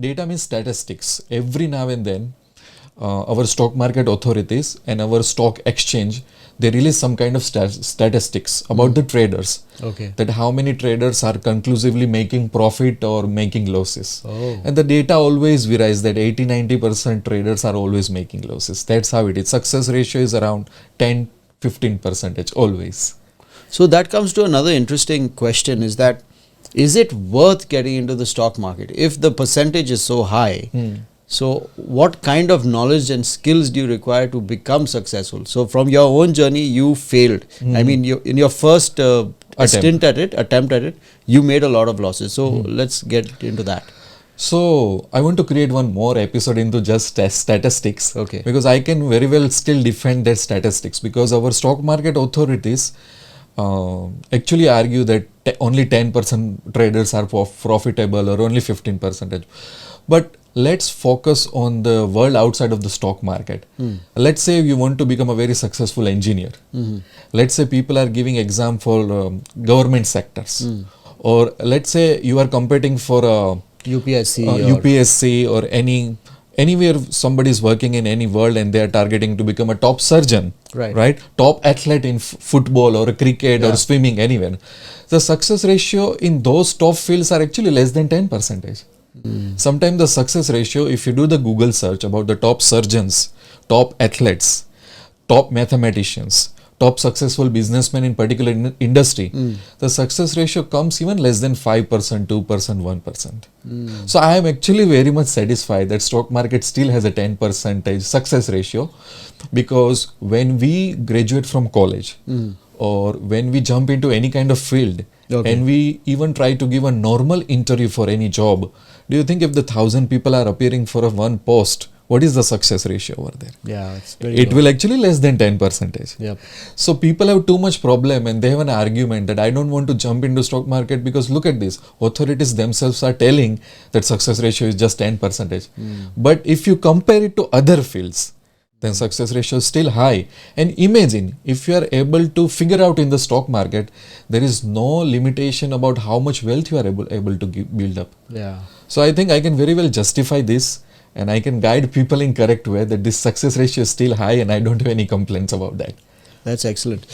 Data means statistics. Every now and then, our stock market authorities and our stock exchange, they release some kind of statistics about the traders. Okay. That how many traders are conclusively making profit or making losses. Oh. And the data always varies that 80-90% traders are always making losses. That's how it is. Success ratio is around 10-15% always. So that comes to another interesting question, is it worth getting into the stock market? If the percentage is so high, so what kind of knowledge and skills do you require to become successful? So from your own journey, you failed. I mean, in your first attempt at it, you made a lot of losses. So let's get into that. So I want to create one more episode into just statistics. Okay. Because I can very well still defend that statistics, because our stock market authorities actually argue that only 10% traders are profitable or only 15%. But let's focus on the world outside of the stock market. Let's say you want to become a very successful engineer. Let's say people are giving exam for government sectors. Or let's say you are competing for UPSC or anywhere somebody is working in any world and they are targeting to become a top surgeon, right? Top athlete in football or cricket or swimming, anywhere. The success ratio in those top fields are actually less than 10%. Sometimes the success ratio, if you do the Google search about the top surgeons, top athletes, top mathematicians, top successful businessmen in particular industry, the success ratio comes even less than 5%, 2%, 1%. So I am actually very much satisfied that stock market still has a 10% success ratio, because when we graduate from college or when we jump into any kind of field and we even try to give a normal interview for any job, do you think if the 1,000 people are appearing for a one post, what is the success ratio over there? Yeah, it's very It low. will actually less than 10%. Yep. So people have too much problem and they have an argument that I don't want to jump into stock market because look at this, authorities themselves are telling that success ratio is just 10%. But if you compare it to other fields, then success ratio is still high. And imagine if you are able to figure out in the stock market, there is no limitation about how much wealth you are able to build up. Yeah. So I think I can very well justify this and I can guide people in correct way that this success ratio is still high and I don't have any complaints about that. That's excellent.